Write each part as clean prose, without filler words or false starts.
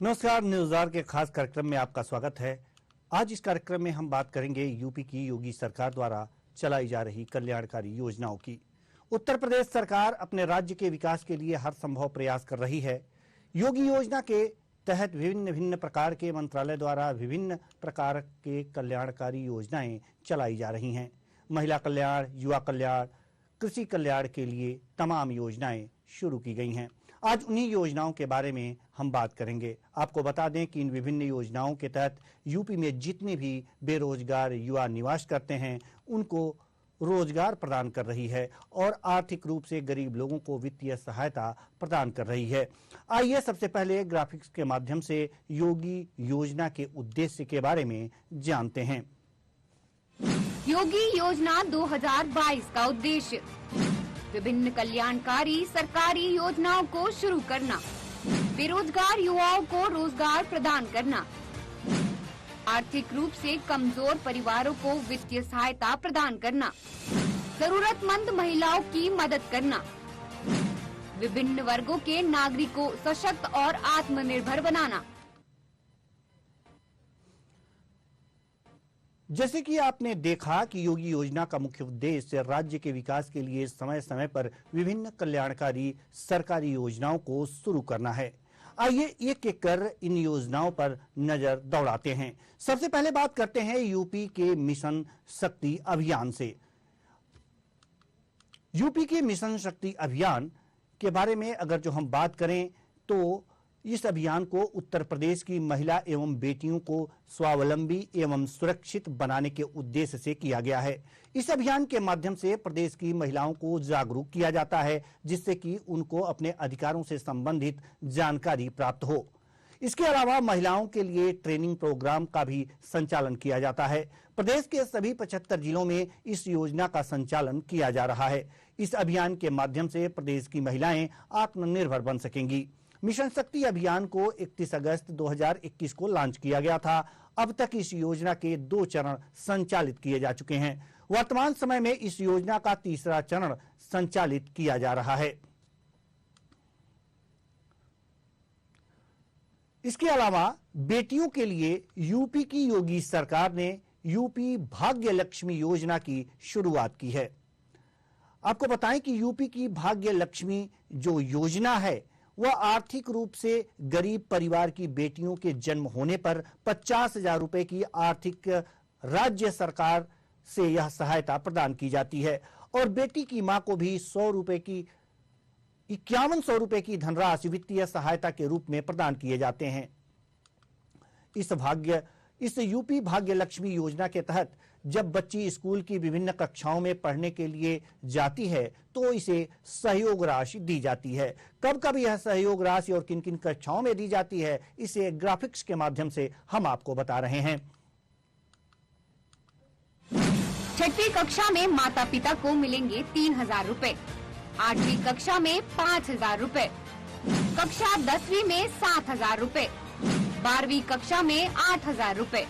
नमस्कार, न्यूज़ के खास कार्यक्रम में आपका स्वागत है। आज इस कार्यक्रम में हम बात करेंगे यूपी की योगी सरकार द्वारा चलाई जा रही कल्याणकारी योजनाओं की। उत्तर प्रदेश सरकार अपने राज्य के विकास के लिए हर संभव प्रयास कर रही है। योगी योजना के तहत विभिन्न प्रकार के मंत्रालय द्वारा विभिन्न प्रकार के कल्याणकारी योजनाएं चलाई जा रही हैं। महिला कल्याण, युवा कल्याण, कृषि कल्याण के लिए तमाम योजनाएं शुरू की गई हैं। आज उन्हीं योजनाओं के बारे में हम बात करेंगे। आपको बता दें कि इन विभिन्न योजनाओं के तहत यूपी में जितने भी बेरोजगार युवा निवास करते हैं उनको रोजगार प्रदान कर रही है और आर्थिक रूप से गरीब लोगों को वित्तीय सहायता प्रदान कर रही है। आइए सबसे पहले ग्राफिक्स के माध्यम से योगी योजना के उद्देश्य के बारे में जानते हैं। योगी योजना 2022 का उद्देश्य विभिन्न कल्याणकारी सरकारी योजनाओं को शुरू करना, बेरोजगार युवाओं को रोजगार प्रदान करना, आर्थिक रूप से कमजोर परिवारों को वित्तीय सहायता प्रदान करना, जरूरतमंद महिलाओं की मदद करना, विभिन्न वर्गों के नागरिकों को सशक्त और आत्मनिर्भर बनाना। जैसे कि आपने देखा कि योगी योजना का मुख्य उद्देश्य राज्य के विकास के लिए समय समय पर विभिन्न कल्याणकारी सरकारी योजनाओं को शुरू करना है। आइए एक एक कर इन योजनाओं पर नजर दौड़ाते हैं। सबसे पहले बात करते हैं यूपी के मिशन शक्ति अभियान से। यूपी के मिशन शक्ति अभियान के बारे में अगर जो हम बात करें तो इस अभियान को उत्तर प्रदेश की महिला एवं बेटियों को स्वावलंबी एवं सुरक्षित बनाने के उद्देश्य से किया गया है। इस अभियान के माध्यम से प्रदेश की महिलाओं को जागरूक किया जाता है जिससे कि उनको अपने अधिकारों से संबंधित जानकारी प्राप्त हो। इसके अलावा महिलाओं के लिए ट्रेनिंग प्रोग्राम का भी संचालन किया जाता है। प्रदेश के सभी 75 जिलों में इस योजना का संचालन किया जा रहा है। इस अभियान के माध्यम से प्रदेश की महिलाएं आत्मनिर्भर बन सकेंगी। मिशन शक्ति अभियान को 31 अगस्त 2021 को लॉन्च किया गया था। अब तक इस योजना के 2 चरण संचालित किए जा चुके हैं। वर्तमान समय में इस योजना का तीसरा चरण संचालित किया जा रहा है। इसके अलावा बेटियों के लिए यूपी की योगी सरकार ने यूपी भाग्य लक्ष्मी योजना की शुरुआत की है। आपको बताएं कि यूपी की भाग्य लक्ष्मी जो योजना है वह आर्थिक रूप से गरीब परिवार की बेटियों के जन्म होने पर 50,000 रुपए की आर्थिक राज्य सरकार से यह सहायता प्रदान की जाती है और बेटी की मां को भी 5100 रुपए की धनराशि वित्तीय सहायता के रूप में प्रदान किए जाते हैं। इस यूपी भाग्य लक्ष्मी योजना के तहत जब बच्ची स्कूल की विभिन्न कक्षाओं में पढ़ने के लिए जाती है तो इसे सहयोग राशि दी जाती है। कब कब यह सहयोग राशि और किन किन कक्षाओं में दी जाती है इसे ग्राफिक्स के माध्यम से हम आपको बता रहे हैं। 6वीं कक्षा में माता पिता को मिलेंगे 3,000 रुपए, 8वीं कक्षा में 5,000 रुपए, कक्षा 10वीं में 7,000 रुपए, 12वीं कक्षा में 8,000 रुपए।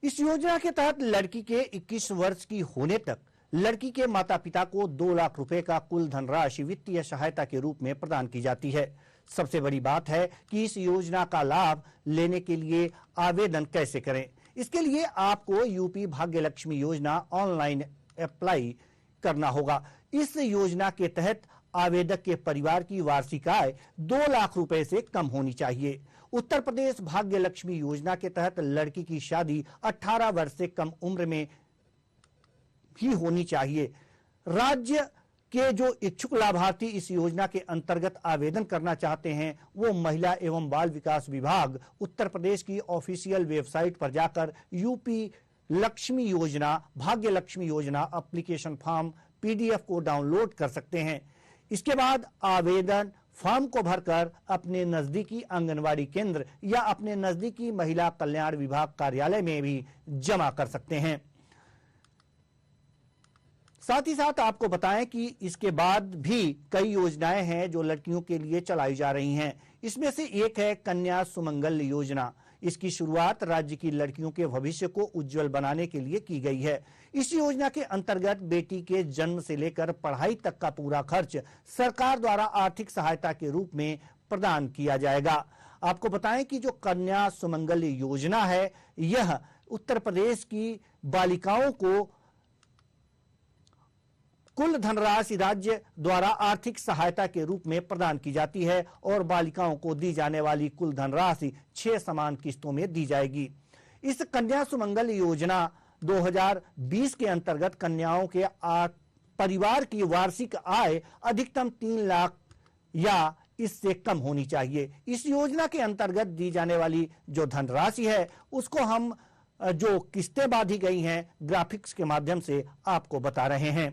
इस योजना के तहत लड़की के 21 वर्ष की होने तक लड़की के माता पिता को 2 लाख रुपए का कुल धनराशि वित्तीय सहायता के रूप में प्रदान की जाती है। सबसे बड़ी बात है कि इस योजना का लाभ लेने के लिए आवेदन कैसे करें। इसके लिए आपको यूपी भाग्य लक्ष्मी योजना ऑनलाइन अप्लाई करना होगा। इस योजना के तहत आवेदक के परिवार की वार्षिक आय 2 लाख रुपए से कम होनी चाहिए। उत्तर प्रदेश भाग्य लक्ष्मी योजना के तहत लड़की की शादी 18 वर्ष से कम उम्र में भी होनी चाहिए। राज्य के जो इच्छुक लाभार्थी इस योजना के अंतर्गत आवेदन करना चाहते हैं वो महिला एवं बाल विकास विभाग उत्तर प्रदेश की ऑफिशियल वेबसाइट पर जाकर यूपी लक्ष्मी योजना भाग्य लक्ष्मी योजना एप्लीकेशन फॉर्म PDF को डाउनलोड कर सकते हैं। इसके बाद आवेदन फॉर्म को भरकर अपने नजदीकी आंगनवाड़ी केंद्र या अपने नजदीकी महिला कल्याण विभाग कार्यालय में भी जमा कर सकते हैं। साथ ही साथ आपको बताएं कि इसके बाद भी कई योजनाएं हैं जो लड़कियों के लिए चलाई जा रही हैं। इसमें से एक है कन्या सुमंगल योजना। इसकी शुरुआत राज्य की लड़कियों के भविष्य को उज्जवल बनाने के लिए की गई है। इस योजना के अंतर्गत बेटी के जन्म से लेकर पढ़ाई तक का पूरा खर्च सरकार द्वारा आर्थिक सहायता के रूप में प्रदान किया जाएगा। आपको बताएं कि जो कन्या सुमंगल योजना है, यह उत्तर प्रदेश की बालिकाओं को कुल धनराशि राज्य द्वारा आर्थिक सहायता के रूप में प्रदान की जाती है और बालिकाओं को दी जाने वाली कुल धनराशि 6 समान किस्तों में दी जाएगी। इस कन्या सुमंगल योजना 2020 के अंतर्गत कन्याओं के परिवार की वार्षिक आय अधिकतम 3 लाख या इससे कम होनी चाहिए। इस योजना के अंतर्गत दी जाने वाली जो धनराशि है, उसको हम जो किस्तें बांधी गई हैं ग्राफिक्स के माध्यम से आपको बता रहे हैं।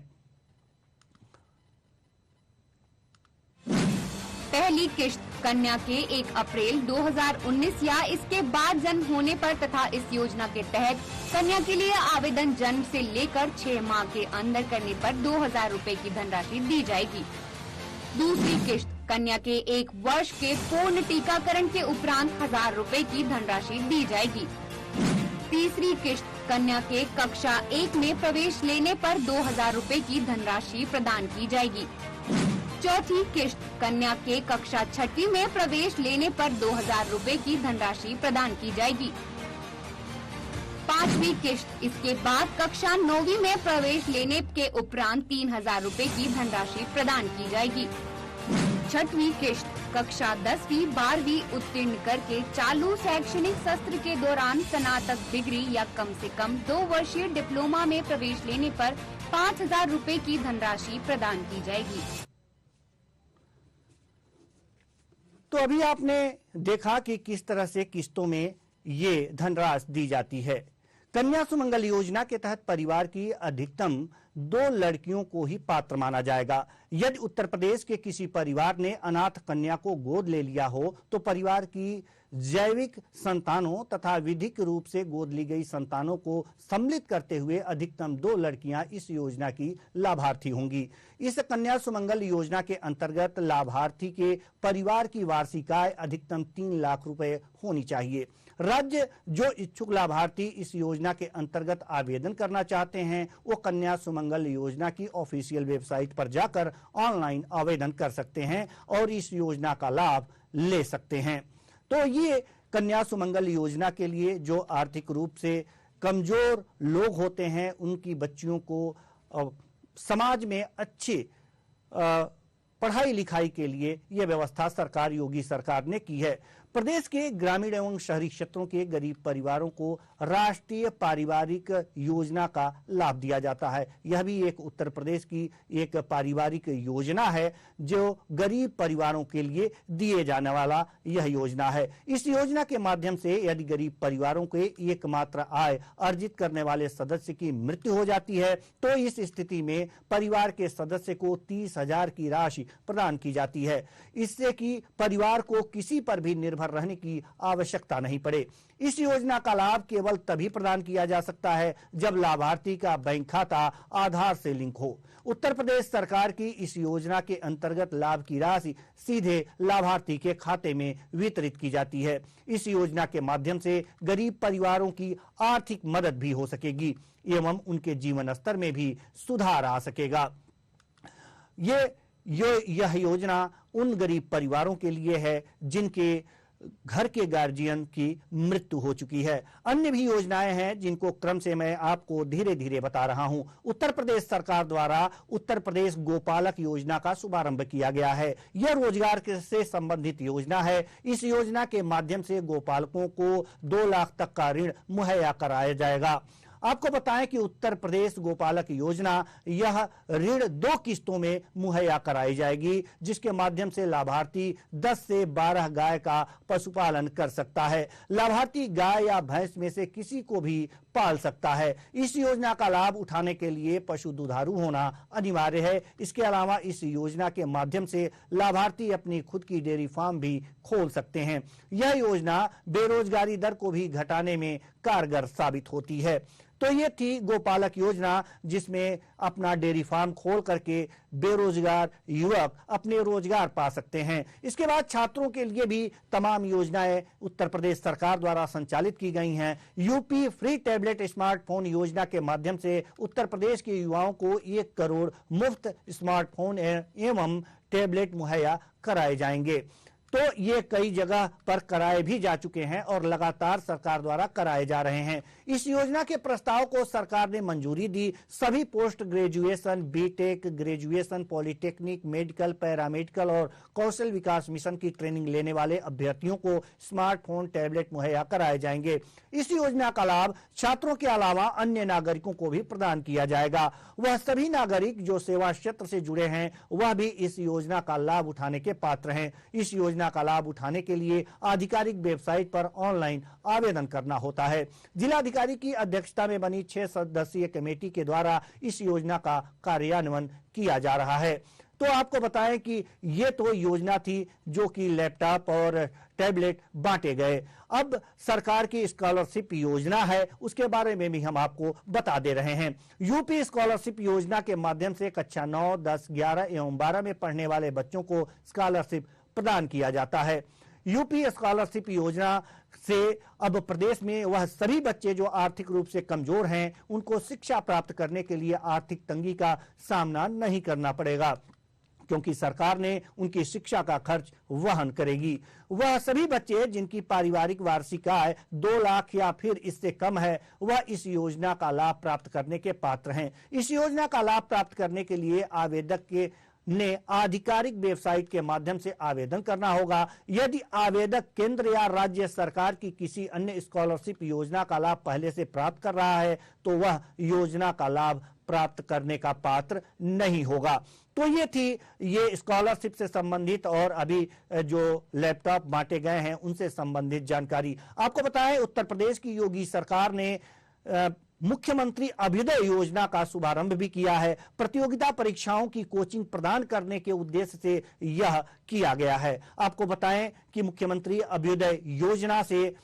पहली किश्त कन्या के 1 अप्रैल 2019 या इसके बाद जन्म होने पर तथा इस योजना के तहत कन्या के लिए आवेदन जन्म से लेकर 6 माह के अंदर करने पर 2000 रुपए की धनराशि दी जाएगी। दूसरी किश्त कन्या के 1 वर्ष के पूर्ण टीकाकरण के उपरांत 1000 रुपए की धनराशि दी जाएगी। तीसरी किश्त कन्या के कक्षा 1 में प्रवेश लेने पर 2000 रुपए की धनराशि प्रदान की जाएगी। चौथी किश्त कन्या के कक्षा 6वीं में प्रवेश लेने पर 2000 रुपए की धनराशि प्रदान की जाएगी। पांचवी किश्त इसके बाद कक्षा 9वीं में प्रवेश लेने के उपरांत 3000 रुपए की धनराशि प्रदान की जाएगी। छठवीं किश्त कक्षा 10वीं 12वीं उत्तीर्ण करके चालू शैक्षणिक सत्र के दौरान स्नातक डिग्री या कम से कम 2 वर्षीय डिप्लोमा में प्रवेश लेने पर 5000 रुपए की धनराशि प्रदान की जाएगी। तो अभी आपने देखा कि किस तरह से किस्तों में ये धनराशि दी जाती है। कन्या सुमंगल योजना के तहत परिवार की अधिकतम 2 लड़कियों को ही पात्र माना जाएगा। यदि उत्तर प्रदेश के किसी परिवार ने अनाथ कन्या को गोद ले लिया हो तो परिवार की जैविक संतानों तथा विधिक रूप से गोद ली गई संतानों को सम्मिलित करते हुए अधिकतम 2 लड़कियां इस योजना की लाभार्थी होंगी। इस कन्या सुमंगल योजना के अंतर्गत लाभार्थी के परिवार की वार्षिक आय अधिकतम 3 लाख रुपए होनी चाहिए। राज्य जो इच्छुक लाभार्थी इस योजना के अंतर्गत आवेदन करना चाहते हैं, वो कन्या सुमंगल योजना की ऑफिशियल वेबसाइट पर जाकर ऑनलाइन आवेदन कर सकते हैं और इस योजना का लाभ ले सकते हैं। तो ये कन्या सुमंगल योजना के लिए जो आर्थिक रूप से कमजोर लोग होते हैं, उनकी बच्चियों को समाज में अच्छी पढ़ाई लिखाई के लिए यह व्यवस्था सरकार, योगी सरकार ने की है। प्रदेश के ग्रामीण एवं शहरी क्षेत्रों के गरीब परिवारों को राष्ट्रीय पारिवारिक योजना का लाभ दिया जाता है। यह भी एक उत्तर प्रदेश की एक पारिवारिक योजना है जो गरीब परिवारों के लिए दिए जाने वाला यह योजना है। इस योजना के माध्यम से यदि गरीब परिवारों के एकमात्र आय अर्जित करने वाले सदस्य की मृत्यु हो जाती है तो इस स्थिति में परिवार के सदस्य को 30,000 की राशि प्रदान की जाती है। इससे कि परिवार को किसी पर भी निर्भर रहने की आवश्यकता नहीं पड़े। इस योजना का लाभ केवल तभी प्रदान किया जा सकता है जब लाभार्थी का बैंक खाता आधार से लिंक हो। उत्तर प्रदेश सरकार की इस योजना के अंतर्गत लाभ की राशि सीधे लाभार्थी के खाते में वितरित की जाती है। इस योजना के माध्यम से गरीब परिवारों की आर्थिक मदद भी हो सकेगी एवं उनके जीवन स्तर में भी सुधार आ सकेगा। यह योजना उन गरीब परिवारों के लिए है जिनके घर के गार्जियन की मृत्यु हो चुकी है। अन्य भी योजनाएं हैं जिनको क्रम से मैं आपको धीरे धीरे बता रहा हूं। उत्तर प्रदेश सरकार द्वारा उत्तर प्रदेश गोपालक योजना का शुभारंभ किया गया है। यह रोजगार से संबंधित योजना है। इस योजना के माध्यम से गोपालकों को 2 लाख तक का ऋण मुहैया कराया जाएगा। आपको बताएं कि उत्तर प्रदेश गोपालक योजना यह ऋण 2 किस्तों में मुहैया कराई जाएगी, जिसके माध्यम से लाभार्थी 10 से 12 गाय का पशुपालन कर सकता है। लाभार्थी गाय या भैंस में से किसी को भी पाल सकता है। इस योजना का लाभ उठाने के लिए पशु दुधारू होना अनिवार्य है। इसके अलावा इस योजना के माध्यम से लाभार्थी अपनी खुद की डेयरी फार्म भी खोल सकते हैं। यह योजना बेरोजगारी दर को भी घटाने में कारगर साबित होती है। तो ये थी गोपालक योजना, जिसमें अपना डेयरी फार्म खोल करके बेरोजगार युवक अपने रोजगार पा सकते हैं। इसके बाद छात्रों के लिए भी तमाम योजनाएं उत्तर प्रदेश सरकार द्वारा संचालित की गई हैं। यूपी फ्री टैबलेट स्मार्टफोन योजना के माध्यम से उत्तर प्रदेश के युवाओं को 1 करोड़ मुफ्त स्मार्टफोन एवं टैबलेट मुहैया कराए जाएंगे। तो ये कई जगह पर कराए भी जा चुके हैं और लगातार सरकार द्वारा कराए जा रहे हैं। इस योजना के प्रस्ताव को सरकार ने मंजूरी दी। सभी post graduation, B Tech, graduation, polytechnic, medical, paramedical और कौशल विकास मिशन की ट्रेनिंग लेने वाले अभ्यर्थियों को स्मार्टफोन, टैबलेट मुहैया कराए जाएंगे। इस योजना का लाभ छात्रों के अलावा अन्य नागरिकों को भी प्रदान किया जाएगा। वह सभी नागरिक जो सेवा क्षेत्र से जुड़े हैं, वह भी इस योजना का लाभ उठाने के पात्र हैं। इस योजना का लाभ उठाने के लिए आधिकारिक वेबसाइट पर ऑनलाइन आवेदन करना होता है। जिलाधिकारी की अध्यक्षता में बनी 6 सदस्यीय कमेटी के द्वारा इस योजना का कार्यान्वयन किया जा रहा है। तो आपको बताएं कि ये तो योजना थी जो कि लैपटॉप और टैबलेट बांटे गए। अब सरकार की स्कॉलरशिप योजना है, उसके बारे में भी हम आपको बता दे रहे हैं। यूपी स्कॉलरशिप योजना के माध्यम से कक्षा 9, 10, 11 एवं 12 में पढ़ने वाले बच्चों को स्कॉलरशिप प्रदान किया जाता है। यूपी स्कॉलरशिप योजना से अब प्रदेश में वह सभी बच्चे जो आर्थिक रूप से कमजोर हैं, उनको शिक्षा प्राप्त करने के लिए आर्थिक तंगी का सामना नहीं करना पड़ेगा, क्योंकि सरकार ने उनकी शिक्षा का खर्च वहन करेगी। वह सभी बच्चे जिनकी पारिवारिक वार्षिक आय 2 लाख या फिर इससे कम है, वह इस योजना का लाभ प्राप्त करने के पात्र हैं। इस योजना का लाभ प्राप्त करने के लिए आवेदक के ने आधिकारिक वेबसाइट के माध्यम से आवेदन करना होगा। यदि आवेदक केंद्र या राज्य सरकार की किसी अन्य स्कॉलरशिप योजना का लाभ पहले से प्राप्त कर रहा है, तो वह योजना का लाभ प्राप्त करने का पात्र नहीं होगा। तो ये थी ये स्कॉलरशिप से संबंधित और अभी जो लैपटॉप बांटे गए हैं उनसे संबंधित जानकारी। आपको बताएं, उत्तर प्रदेश की योगी सरकार ने मुख्यमंत्री अभ्युदय योजना का शुभारंभ भी किया है। प्रतियोगिता परीक्षाओं की कोचिंग प्रदान करने के उद्देश्य से यह किया गया है। आपको बताएं कि मुख्यमंत्री अभ्युदय योजना से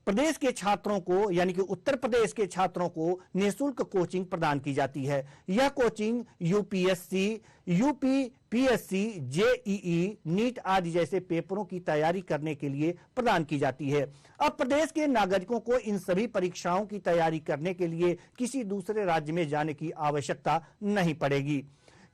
प्रदेश के छात्रों को, यानी कि उत्तर प्रदेश के छात्रों को निःशुल्क कोचिंग प्रदान की जाती है। यह coaching UPSC, UPPSC, JEE, NEET आदि जैसे पेपरों की तैयारी करने के लिए प्रदान की जाती है। अब प्रदेश के नागरिकों को इन सभी परीक्षाओं की तैयारी करने के लिए किसी दूसरे राज्य में जाने की आवश्यकता नहीं पड़ेगी,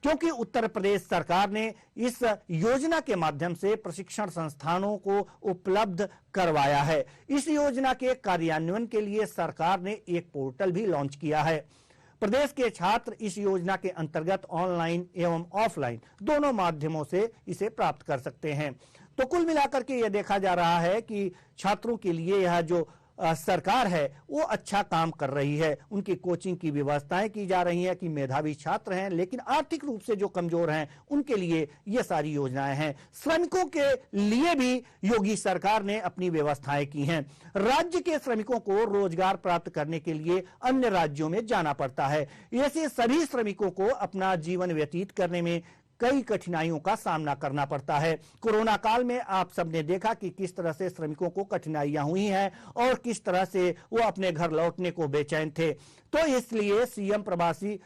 क्योंकि उत्तर प्रदेश सरकार ने इस योजना के माध्यम से प्रशिक्षण संस्थानों को उपलब्ध करवाया है। इस योजना के कार्यान्वयन के लिए सरकार ने एक पोर्टल भी लॉन्च किया है। प्रदेश के छात्र इस योजना के अंतर्गत ऑनलाइन एवं ऑफलाइन दोनों माध्यमों से इसे प्राप्त कर सकते हैं। तो कुल मिलाकर के यह देखा जा रहा है कि छात्रों के लिए यह जो सरकार है वो अच्छा काम कर रही है। उनकी कोचिंग की व्यवस्थाएं की जा रही हैं कि मेधावी छात्र हैं लेकिन आर्थिक रूप से जो कमजोर हैं उनके लिए ये सारी योजनाएं हैं। श्रमिकों के लिए भी योगी सरकार ने अपनी व्यवस्थाएं की हैं। राज्य के श्रमिकों को रोजगार प्राप्त करने के लिए अन्य राज्यों में जाना पड़ता है। ऐसे सभी श्रमिकों को अपना जीवन व्यतीत करने में कई कठिनाइयों का सामना करना पड़ता है। कोरोना काल में आप सबने देखा कि किस तरह से श्रमिकों को कठिनाइयां हुई हैं और किस तरह से वो अपने घर लौटने को बेचैन थे। तो इसलिए सीएम प्रवासी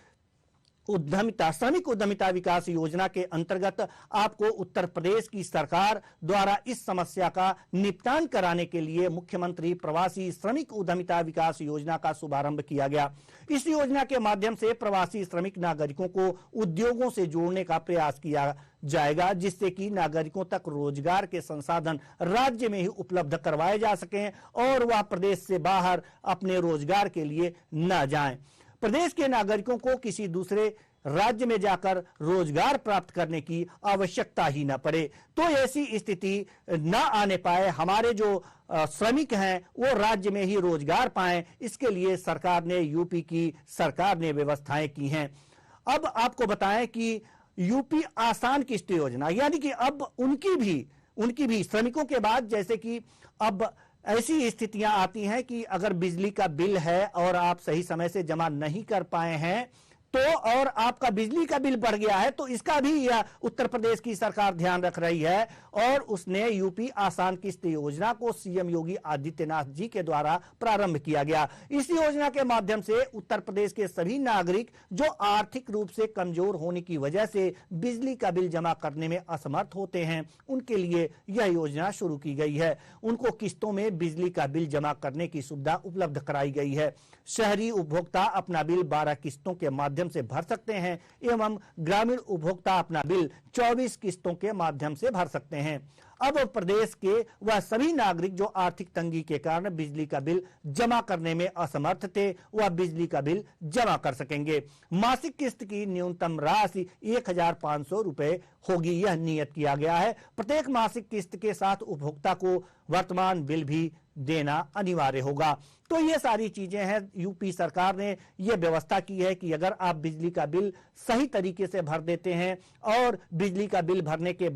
उद्यमिता, श्रमिक उद्यमिता विकास योजना के अंतर्गत आपको उत्तर प्रदेश की सरकार द्वारा इस समस्या का निपटान कराने के लिए मुख्यमंत्री प्रवासी श्रमिक उद्यमिता विकास योजना का शुभारंभ किया गया। इस योजना के माध्यम से प्रवासी श्रमिक नागरिकों को उद्योगों से जोड़ने का प्रयास किया जाएगा, जिससे कि नागरिकों तक रोजगार के संसाधन राज्य में ही उपलब्ध करवाए जा सकें और वह प्रदेश से बाहर अपने रोजगार के लिए न जाएं। प्रदेश के नागरिकों को किसी दूसरे राज्य में जाकर रोजगार प्राप्त करने की आवश्यकता ही न पड़े। तो ऐसी स्थिति न आने पाए, हमारे जो श्रमिक हैं वो राज्य में ही रोजगार पाएं, इसके लिए सरकार ने, यूपी की सरकार ने व्यवस्थाएं की हैं। अब आपको बताएं कि यूपी आसान किस्त योजना, यानी कि अब उनकी भी श्रमिकों के बाद, जैसे कि अब ऐसी स्थितियां आती हैं कि अगर बिजली का बिल है और आप सही समय से जमा नहीं कर पाए हैं तो और आपका बिजली का बिल बढ़ गया है, तो इसका भी यह उत्तर प्रदेश की सरकार ध्यान रख रही है और उसने यूपी आसान किस्त योजना को सीएम योगी आदित्यनाथ जी के द्वारा प्रारंभ किया गया। इस योजना के माध्यम से उत्तर प्रदेश के सभी नागरिक जो आर्थिक रूप से कमजोर होने की वजह से बिजली का बिल जमा करने में असमर्थ होते हैं, उनके लिए यह योजना शुरू की गई है। उनको किस्तों में बिजली का बिल जमा करने की सुविधा उपलब्ध कराई गई है। शहरी उपभोक्ता अपना बिल 12 किस्तों के माध्यम से भर सकते हैं एवं ग्रामीण उपभोक्ता अपना बिल 24 किस्तों के माध्यम से भर सकते हैं। अब प्रदेश के वह सभी नागरिक जो आर्थिक तंगी के कारण बिजली का बिल जमा करने में असमर्थ थे, वह बिजली का बिल जमा कर सकेंगे। मासिक किस्त की न्यूनतम राशि 1500 रुपए होगी, यह नियत किया गया है। प्रत्येक मासिक किस्त के साथ उपभोक्ता को वर्तमान बिल भी देना अनिवार्य होगा। तो ये सारी चीजें हैं, यूपी सरकार ने ये व्यवस्था की है कि अगर आप बिजली का बिल सही तरीके से भर देते हैं और बिजली का बिल भरने के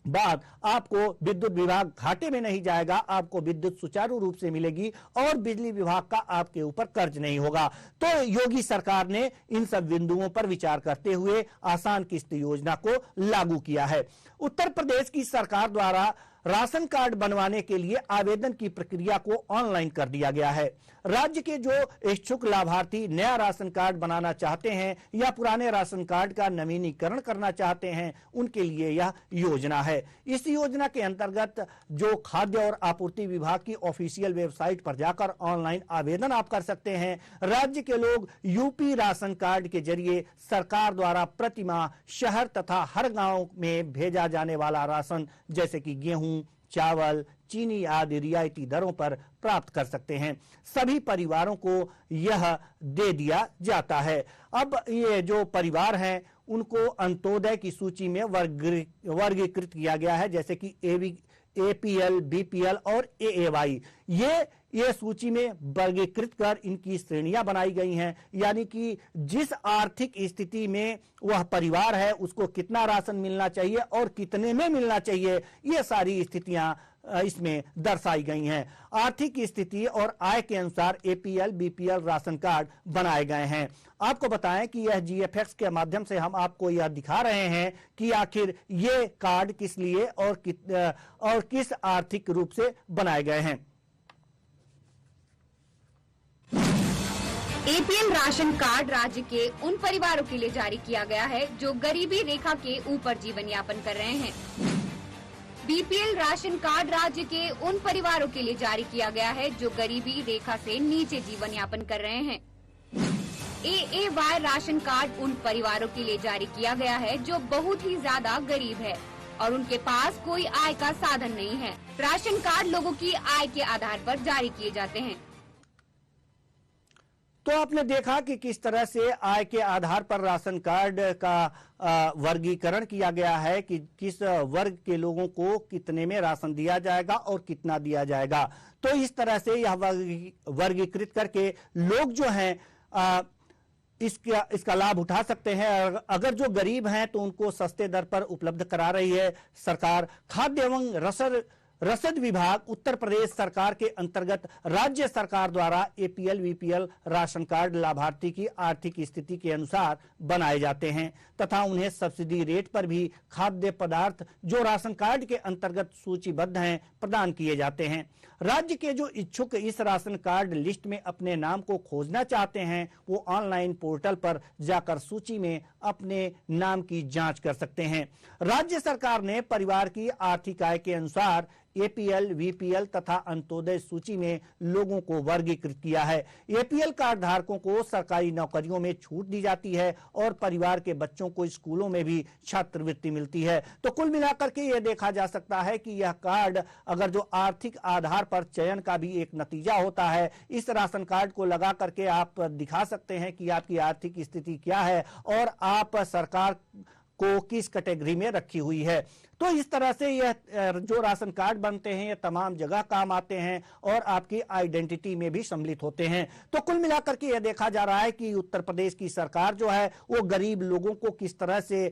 बाद आपको विद्युत विभाग घाटे में नहीं जाएगा, आपको विद्युत सुचारू रूप से मिलेगी और बिजली विभाग का आपके ऊपर कर्ज नहीं होगा। तो योगी सरकार ने इन सब बिंदुओं पर विचार करते हुए आसान किस्त योजना को लागू किया है। उत्तर प्रदेश की सरकार द्वारा राशन कार्ड बनवाने के लिए आवेदन की प्रक्रिया को ऑनलाइन कर दिया गया है। राज्य के जो इच्छुक लाभार्थी नया राशन कार्ड बनाना चाहते हैं या पुराने राशन कार्ड का नवीनीकरण करना चाहते हैं, उनके लिए यह योजना है। इस योजना के अंतर्गत जो खाद्य और आपूर्ति विभाग की ऑफिशियल वेबसाइट पर जाकर ऑनलाइन आवेदन आप कर सकते हैं। राज्य के लोग यूपी राशन कार्ड के जरिए सरकार द्वारा प्रतिमाह शहर तथा हर गांव में भेजा जाने वाला राशन जैसे कि गेहूं, चावल, चीनी आदि रियायती दरों पर प्राप्त कर सकते हैं। सभी परिवारों को यह दे दिया जाता है। अब ये जो परिवार हैं उनको अंत्योदय की सूची में वर्गीकृत किया गया है, जैसे कि APL, BPL और AAY। ये सूची में वर्गीकृत कर इनकी श्रेणियां बनाई गई हैं, यानी कि जिस आर्थिक स्थिति में वह परिवार है उसको कितना राशन मिलना चाहिए और कितने में मिलना चाहिए, ये सारी स्थितियां इसमें दर्शाई गई हैं। आर्थिक स्थिति और आय के अनुसार APL, BPL राशन कार्ड बनाए गए हैं। आपको बताएं कि यह GFX के माध्यम से हम आपको यह दिखा रहे हैं कि आखिर ये कार्ड किस लिए और किस आर्थिक रूप से बनाए गए हैं। APL राशन कार्ड राज्य के उन परिवारों के लिए जारी किया गया है जो गरीबी रेखा के ऊपर जीवन यापन कर रहे हैं। BPL राशन कार्ड राज्य के उन परिवारों के लिए जारी किया गया है जो गरीबी रेखा से नीचे जीवन यापन कर रहे हैं। AAY राशन कार्ड उन परिवारों के लिए जारी किया गया है जो बहुत ही ज्यादा गरीब है और उनके पास कोई आय का साधन नहीं है। राशन कार्ड लोगों की आय के आधार पर जारी किए जाते हैं। तो आपने देखा कि किस तरह से आय के आधार पर राशन कार्ड का वर्गीकरण किया गया है कि किस वर्ग के लोगों को कितने में राशन दिया जाएगा और कितना दिया जाएगा। तो इस तरह से यह वर्गीकृत करके लोग जो हैं इसका लाभ उठा सकते हैं। अगर जो गरीब हैं तो उनको सस्ते दर पर उपलब्ध करा रही है सरकार। खाद्य एवं रसद विभाग उत्तर प्रदेश सरकार के अंतर्गत राज्य सरकार द्वारा APL, BPL राशन कार्ड लाभार्थी की आर्थिक स्थिति के अनुसार बनाए जाते हैं तथा उन्हें सब्सिडी रेट पर भी खाद्य पदार्थ जो राशन कार्ड के अंतर्गत सूचीबद्ध हैं प्रदान किए जाते हैं। राज्य के जो इच्छुक इस राशन कार्ड लिस्ट में अपने नाम को खोजना चाहते हैं वो ऑनलाइन पोर्टल पर जाकर सूची में अपने नाम की जांच कर सकते हैं। राज्य सरकार ने परिवार की आर्थिक आय के अनुसार APL, VPL तथा अंत्योदय सूची में लोगों को वर्गीकृत किया है। APL कार्ड धारकों को सरकारी नौकरियों में छूट दी जाती है और परिवार के बच्चों को स्कूलों में भी छात्रवृत्ति मिलती है। तो कुल मिलाकर के यह देखा जा सकता है कि यह कार्ड अगर जो आर्थिक आधार पर चयन का भी एक नतीजा होता है, इस राशन कार्ड को लगा करके आप दिखा सकते हैं कि आपकी आर्थिक स्थिति क्या है और आप सरकार को किस कैटेगरी में रखी हुई है। तो इस तरह से यह जो राशन कार्ड बनते हैं ये तमाम जगह काम आते हैं और आपकी आइडेंटिटी में भी सम्मिलित होते हैं। तो कुल मिलाकर के यह देखा जा रहा है कि उत्तर प्रदेश की सरकार जो है वो गरीब लोगों को किस तरह से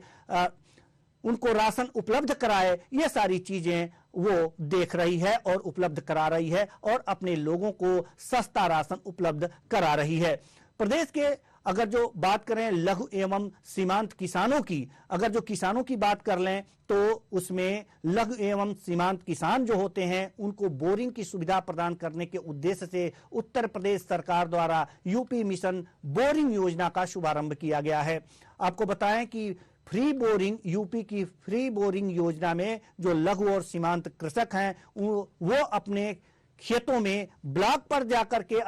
उनको राशन उपलब्ध कराए, ये सारी चीजें वो देख रही है और उपलब्ध करा रही है और अपने लोगों को सस्ता राशन उपलब्ध करा रही है। प्रदेश के अगर जो बात करें लघु एवं सीमांत किसानों की, अगर जो किसानों की बात कर लें तो उसमें लघु एवं सीमांत किसान जो होते हैं उनको बोरिंग की सुविधा प्रदान करने के उद्देश्य से उत्तर प्रदेश सरकार द्वारा यूपी मिशन बोरिंग योजना का शुभारंभ किया गया है। आपको बताएं कि फ्री बोरिंग, यूपी की फ्री बोरिंग योजना में जो लघु और सीमांत कृषक हैं वो अपने खेतों में ब्लॉक पर जाकर के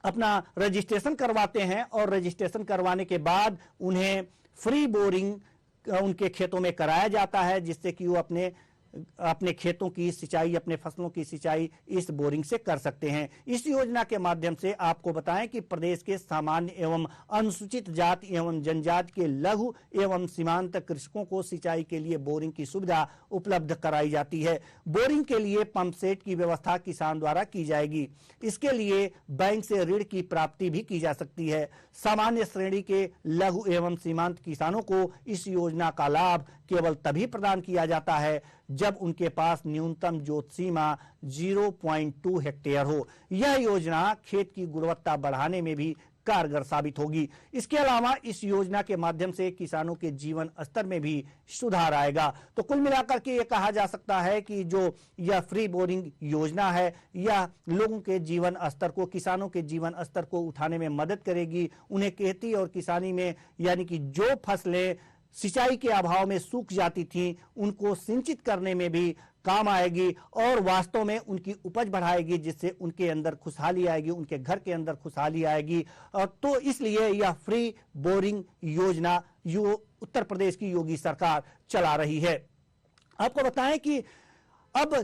अपना रजिस्ट्रेशन करवाते हैं और रजिस्ट्रेशन करवाने के बाद उन्हें फ्री बोरिंग उनके खेतों में कराया जाता है, जिससे कि वो अपने खेतों की सिंचाई, अपने फसलों की सिंचाई इस बोरिंग से कर सकते हैं। इस योजना के माध्यम से आपको बताएं कि प्रदेश के सामान्य एवं अनुसूचित जाति एवं जनजाति के लघु एवं सीमांत कृषकों को सिंचाई के लिए बोरिंग की सुविधा उपलब्ध कराई जाती है। बोरिंग के लिए पंप सेट की व्यवस्था किसान द्वारा की जाएगी। इसके लिए बैंक से ऋण की प्राप्ति भी की जा सकती है। सामान्य श्रेणी के लघु एवं सीमांत किसानों को इस योजना का लाभ केवल तभी प्रदान किया जाता है जब उनके पास न्यूनतम जोत सीमा 0.2 हेक्टेयर हो। यह योजना खेत की गुणवत्ता बढ़ाने में भी कारगर साबित होगी। इसके अलावा इस योजना के माध्यम से किसानों के जीवन स्तर में भी सुधार आएगा। तो कुल मिलाकर के ये कहा जा सकता है कि जो यह फ्री बोरिंग योजना है यह लोगों के जीवन स्तर को, किसानों के जीवन स्तर को उठाने में मदद करेगी। उन्हें खेती और किसानी में, यानी कि जो फसलें सिंचाई के अभाव में सूख जाती थीं उनको सिंचित करने में भी काम आएगी और वास्तव में उनकी उपज बढ़ाएगी, जिससे उनके अंदर खुशहाली आएगी, उनके घर के अंदर खुशहाली आएगी। तो इसलिए यह फ्री बोरिंग योजना उत्तर प्रदेश की योगी सरकार चला रही है। आपको बताएं कि अब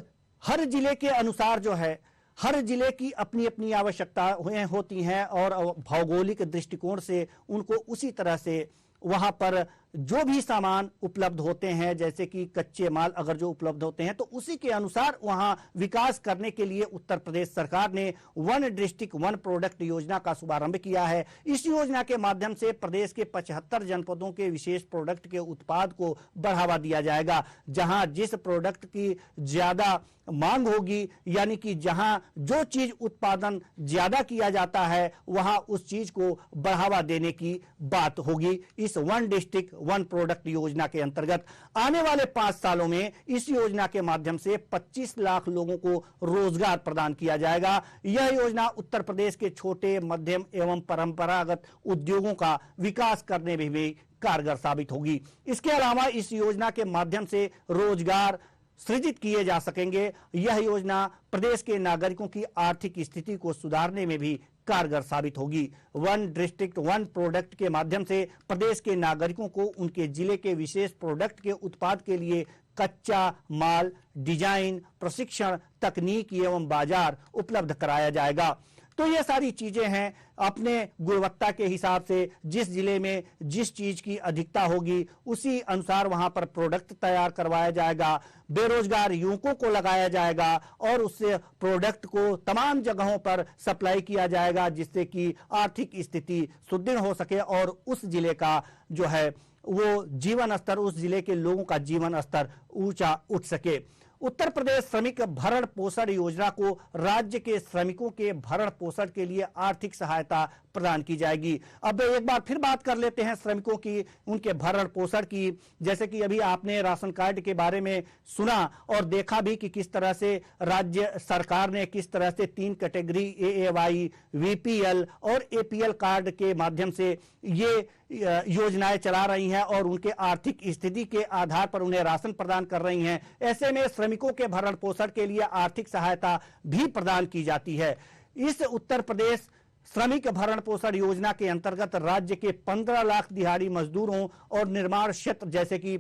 हर जिले के अनुसार जो है, हर जिले की अपनी अपनी आवश्यकताएं होती हैं और भौगोलिक दृष्टिकोण से उनको उसी तरह से वहां पर जो भी सामान उपलब्ध होते हैं, जैसे कि कच्चे माल अगर जो उपलब्ध होते हैं तो उसी के अनुसार वहां विकास करने के लिए उत्तर प्रदेश सरकार ने वन डिस्ट्रिक्ट वन प्रोडक्ट योजना का शुभारंभ किया है। इस योजना के माध्यम से प्रदेश के 75 जनपदों के विशेष प्रोडक्ट के उत्पाद को बढ़ावा दिया जाएगा। जहां जिस प्रोडक्ट की ज्यादा मांग होगी, यानी कि जहां जो चीज उत्पादन ज्यादा किया जाता है वहां उस चीज को बढ़ावा देने की बात होगी। इस वन डिस्ट्रिक्ट वन प्रोडक्ट योजना के अंतर्गत आने वाले 5 सालों में इस योजना के माध्यम से 25 लाख लोगों को रोजगार प्रदान किया जाएगा। यह योजना उत्तर प्रदेश के छोटे, मध्यम एवं परंपरागत उद्योगों का विकास करने में भी कारगर साबित होगी। इसके अलावा इस योजना के माध्यम से रोजगार सृजित किए जा सकेंगे। यह योजना प्रदेश के नागरिकों की आर्थिक स्थिति को सुधारने में भी कारगर साबित होगी। वन डिस्ट्रिक्ट वन प्रोडक्ट के माध्यम से प्रदेश के नागरिकों को उनके जिले के विशेष प्रोडक्ट के उत्पाद के लिए कच्चा माल, डिजाइन, प्रशिक्षण, तकनीक एवं बाजार उपलब्ध कराया जाएगा। तो ये सारी चीजें हैं, अपने गुणवत्ता के हिसाब से जिस जिले में जिस चीज की अधिकता होगी उसी अनुसार वहां पर प्रोडक्ट तैयार करवाया जाएगा। बेरोजगार युवकों को लगाया जाएगा और उससे प्रोडक्ट को तमाम जगहों पर सप्लाई किया जाएगा, जिससे कि आर्थिक स्थिति सुदृढ़ हो सके और उस जिले का जो है वो जीवन स्तर, उस जिले के लोगों का जीवन स्तर ऊंचा उठ सके। उत्तर प्रदेश श्रमिक भरण पोषण योजना को राज्य के श्रमिकों के भरण पोषण के लिए आर्थिक सहायता प्रदान की जाएगी। अब एक बार फिर बात कर लेते हैं श्रमिकों की, उनके भरण पोषण की। जैसे कि अभी आपने राशन कार्ड के बारे में सुना और देखा भी कि किस तरह से राज्य सरकार ने किस तरह से 3 कैटेगरी AAY, VPL और APL कार्ड के माध्यम से ये योजनाएं चला रही हैं और उनके आर्थिक स्थिति के आधार पर उन्हें राशन प्रदान कर रही हैं। ऐसे में श्रमिकों के भरण पोषण के लिए आर्थिक सहायता भी प्रदान की जाती है। इस उत्तर प्रदेश श्रमिक भरण पोषण योजना के अंतर्गत राज्य के 15 लाख दिहाड़ी मजदूरों और निर्माण क्षेत्र जैसे कि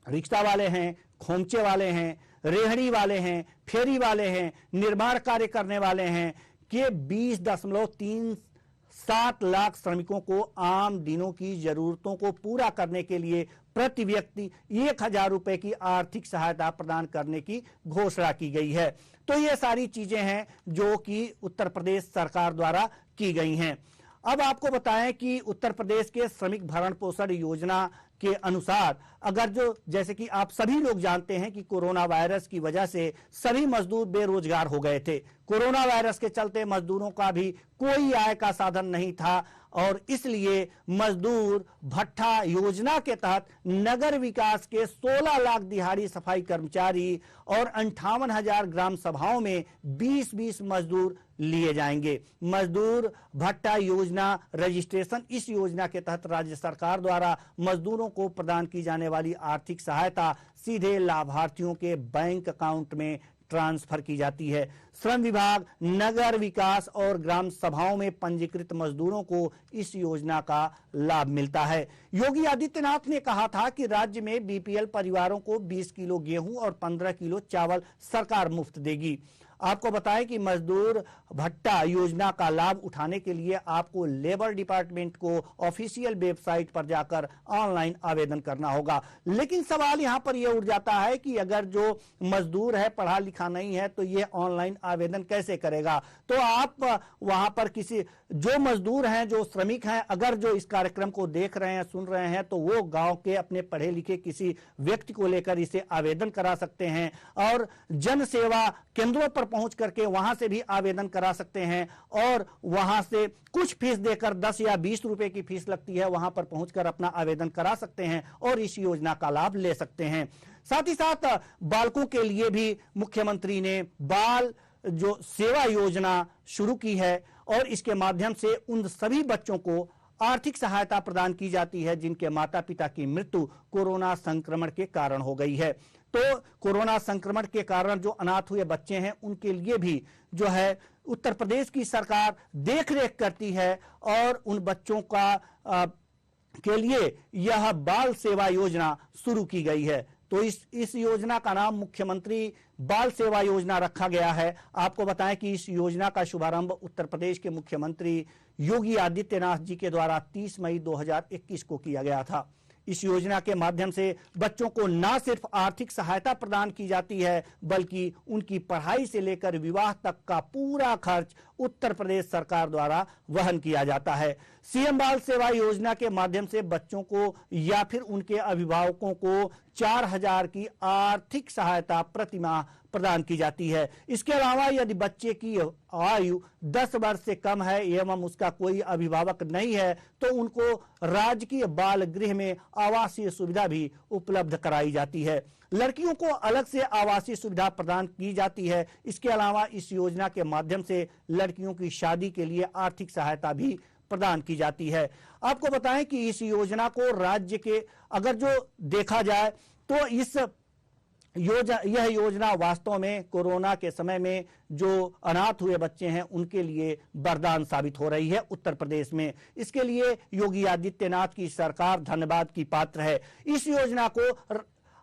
रिक्शा वाले हैं, खोमचे वाले हैं, रेहड़ी वाले हैं, फेरी वाले हैं, निर्माण कार्य करने वाले हैं के 20.37 लाख श्रमिकों को आम दिनों की जरूरतों को पूरा करने के लिए प्रति व्यक्ति 1000 रुपए की आर्थिक सहायता प्रदान करने की घोषणा की गई है। तो ये सारी चीजें हैं जो कि उत्तर प्रदेश सरकार द्वारा की गई हैं। अब आपको बताएं कि उत्तर प्रदेश के श्रमिक भरण पोषण योजना के अनुसार अगर जो जैसे कि आप सभी लोग जानते हैं कि कोरोना वायरस की वजह से सभी मजदूर बेरोजगार हो गए थे। कोरोना वायरस के चलते मजदूरों का भी कोई आय का साधन नहीं था और इसलिए मजदूर भत्ता योजना के तहत नगर विकास के 16 लाख दिहाड़ी सफाई कर्मचारी और 58,000 ग्राम सभाओं में 20-20 मजदूर लिए जाएंगे। मजदूर भत्ता योजना रजिस्ट्रेशन, इस योजना के तहत राज्य सरकार द्वारा मजदूरों को प्रदान की जाने वाली आर्थिक सहायता सीधे लाभार्थियों के बैंक अकाउंट में ट्रांसफर की जाती है। श्रम विभाग, नगर विकास और ग्राम सभाओं में पंजीकृत मजदूरों को इस योजना का लाभ मिलता है। योगी आदित्यनाथ ने कहा था कि राज्य में बीपीएल परिवारों को 20 किलो गेहूं और 15 किलो चावल सरकार मुफ्त देगी। आपको बताएं कि मजदूर भत्ता योजना का लाभ उठाने के लिए आपको लेबर डिपार्टमेंट को ऑफिशियल वेबसाइट पर जाकर ऑनलाइन आवेदन करना होगा। लेकिन सवाल यहां पर यह उठ जाता है कि अगर जो मजदूर है पढ़ा लिखा नहीं है तो ये ऑनलाइन आवेदन कैसे करेगा। तो आप वहां पर किसी जो मजदूर हैं, जो श्रमिक हैं, अगर जो इस कार्यक्रम को देख रहे हैं, सुन रहे हैं, तो वो गांव के अपने पढ़े लिखे किसी व्यक्ति को लेकर इसे आवेदन करा सकते हैं और जन सेवा केंद्रों पर पहुंच करके वहां से भी आवेदन करा सकते हैं और वहां से कुछ फीस देकर 10 या 20 रुपए की फीस लगती है, वहां पर पहुंचकर अपना आवेदन करा सकते हैं और इस योजना का लाभ ले सकते हैं। साथ ही साथ बालकों के लिए भी मुख्यमंत्री ने बाल जो सेवा योजना शुरू की है और इसके माध्यम से उन सभी बच्चों को आर्थिक सहायता प्रदान की जाती है जिनके माता पिता की मृत्यु कोरोना संक्रमण के कारण हो गई है। तो कोरोना संक्रमण के कारण जो अनाथ हुए बच्चे हैं उनके लिए भी जो है उत्तर प्रदेश की सरकार देखरेख करती है और उन बच्चों का के लिए यह बाल सेवा योजना शुरू की गई है। तो इस योजना का नाम मुख्यमंत्री बाल सेवा योजना रखा गया है। आपको बताएं कि इस योजना का शुभारंभ उत्तर प्रदेश के मुख्यमंत्री योगी आदित्यनाथ जी के द्वारा 30 मई 2021 को किया गया था। इस योजना के माध्यम से बच्चों को न सिर्फ आर्थिक सहायता प्रदान की जाती है बल्कि उनकी पढ़ाई से लेकर विवाह तक का पूरा खर्च उत्तर प्रदेश सरकार द्वारा वहन किया जाता है। सीएम बाल सेवा योजना के माध्यम से बच्चों को या फिर उनके अभिभावकों को 4,000 की आर्थिक सहायता प्रतिमाह प्रदान की जाती है। इसके अलावा यदि बच्चे की आयु 10 वर्ष से कम है एवं उसका कोई अभिभावक नहीं है तो उनको राजकीय बाल गृह में आवासीय सुविधा भी उपलब्ध कराई जाती है। लड़कियों को अलग से आवासीय सुविधा प्रदान की जाती है। इसके अलावा इस योजना के माध्यम से लड़कियों की शादी के लिए आर्थिक सहायता भी प्रदान की जाती है। आपको बताएं कि इस योजना को राज्य के अगर जो देखा जाए तो यह योजना वास्तव में कोरोना के समय में जो अनाथ हुए बच्चे हैं उनके लिए वरदान साबित हो रही है उत्तर प्रदेश में। इसके लिए योगी आदित्यनाथ की सरकार धन्यवाद की पात्र है। इस योजना को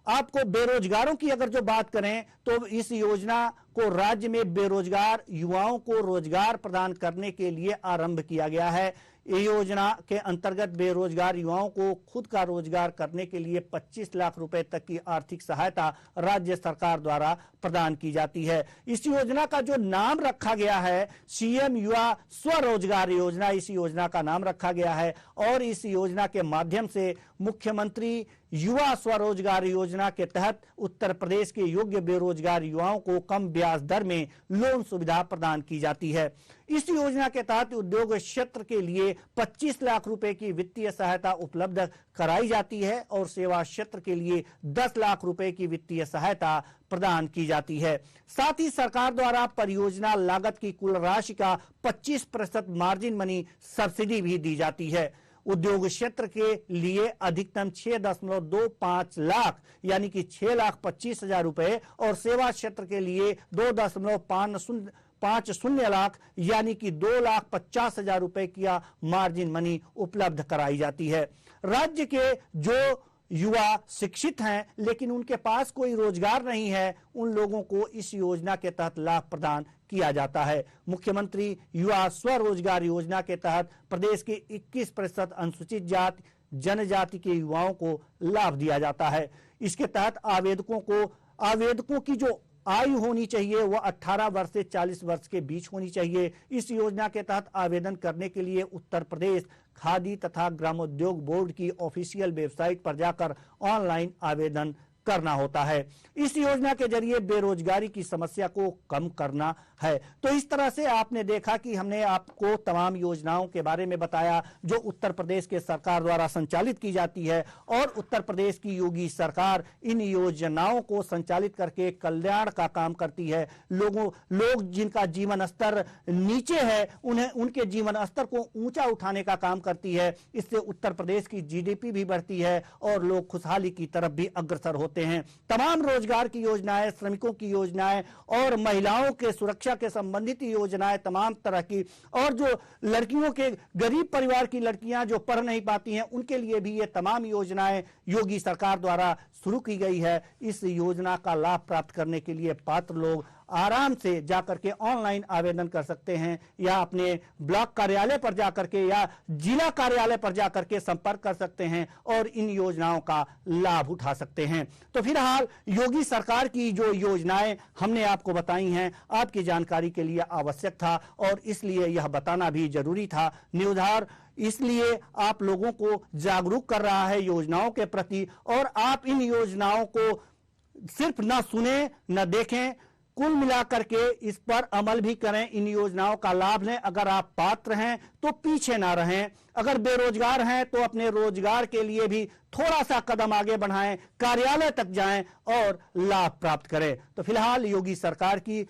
आपको बेरोजगारों की अगर जो बात करें तो इस योजना को राज्य में बेरोजगार युवाओं को रोजगार प्रदान करने के लिए आरंभ किया गया है। ये योजना के अंतर्गत बेरोजगार युवाओं को खुद का रोजगार करने के लिए 25 लाख रुपए तक की आर्थिक सहायता राज्य सरकार द्वारा प्रदान की जाती है। इस योजना का जो नाम रखा गया है सीएम युवा स्वरोजगार योजना, इस योजना का नाम रखा गया है और इस योजना के माध्यम से मुख्यमंत्री युवा स्वरोजगार योजना के तहत उत्तर प्रदेश के योग्य बेरोजगार युवाओं को कम ब्याज दर में लोन सुविधा प्रदान की जाती है। इस योजना के तहत उद्योग क्षेत्र के लिए 25 लाख रुपए की वित्तीय सहायता उपलब्ध कराई जाती है और सेवा क्षेत्र के लिए 10 लाख रुपए की वित्तीय सहायता प्रदान की जाती है। साथ ही सरकार द्वारा परियोजना लागत की कुल राशि का 25% मार्जिन मनी सब्सिडी भी दी जाती है। उद्योग क्षेत्र के लिए अधिकतम 6.25 लाख यानी कि 6,25,000 रुपए और सेवा क्षेत्र के लिए 2.50 लाख यानी कि 2,50,000 रुपए की मार्जिन मनी उपलब्ध कराई जाती है। राज्य के जो युवा शिक्षित हैं लेकिन उनके पास कोई रोजगार नहीं है, उन लोगों को इस योजना के तहत लाभ प्रदान किया जाता है। मुख्यमंत्री युवा स्वरोजगार योजना के तहत प्रदेश के 21% अनुसूचित जाति जनजाति के युवाओं को लाभ दिया जाता है। इसके तहत आवेदकों की जो आयु होनी चाहिए वह 18 वर्ष से 40 वर्ष के बीच होनी चाहिए। इस योजना के तहत आवेदन करने के लिए उत्तर प्रदेश खादी तथा ग्रामोद्योग बोर्ड की ऑफिशियल वेबसाइट पर जाकर ऑनलाइन आवेदन करना होता है। इस योजना के जरिए बेरोजगारी की समस्या को कम करना है। तो इस तरह से आपने देखा कि हमने आपको तमाम योजनाओं के बारे में बताया जो उत्तर प्रदेश के सरकार द्वारा संचालित की जाती है, और उत्तर प्रदेश की योगी सरकार इन योजनाओं को संचालित करके कल्याण का काम करती है। लोग जिनका जीवन स्तर नीचे है उन्हें उनके जीवन स्तर को ऊंचा उठाने का काम करती है। इससे उत्तर प्रदेश की जीडीपी भी बढ़ती है और लोग खुशहाली की तरफ भी अग्रसर होते हैं। तमाम रोजगार की योजनाएं, श्रमिकों की योजनाएं और महिलाओं के सुरक्षा के संबंधित योजनाएं तमाम तरह की, और जो लड़कियों के गरीब परिवार की लड़कियां जो पढ़ नहीं पाती हैं उनके लिए भी ये तमाम योजनाएं योगी सरकार द्वारा शुरू की गई है। इस योजना का लाभ प्राप्त करने के लिए पात्र लोग आराम से जाकर के ऑनलाइन आवेदन कर सकते हैं, या अपने ब्लॉक कार्यालय पर जाकर के या जिला कार्यालय पर जाकर के संपर्क कर सकते हैं और इन योजनाओं का लाभ उठा सकते हैं। तो फिलहाल योगी सरकार की जो योजनाएं हमने आपको बताई हैं आपकी जानकारी के लिए आवश्यक था, और इसलिए यह बताना भी जरूरी था। न्यूज़ार इसलिए आप लोगों को जागरूक कर रहा है योजनाओं के प्रति, और आप इन योजनाओं को सिर्फ न सुने न देखें, कुल मिलाकर के इस पर अमल भी करें, इन योजनाओं का लाभ लें। अगर आप पात्र हैं तो पीछे ना रहें, अगर बेरोजगार हैं तो अपने रोजगार के लिए भी थोड़ा सा कदम आगे बढ़ाएं, कार्यालय तक जाएं और लाभ प्राप्त करें। तो फिलहाल योगी सरकार की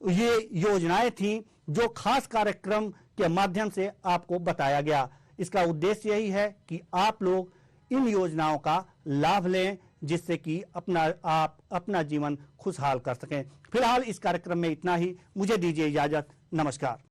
ये योजनाएं थी जो खास कार्यक्रम के माध्यम से आपको बताया गया। इसका उद्देश्य यही है कि आप लोग इन योजनाओं का लाभ लें, जिससे कि आप अपना जीवन खुशहाल कर सकें। फिलहाल इस कार्यक्रम में इतना ही। मुझे दीजिए इजाजत। नमस्कार।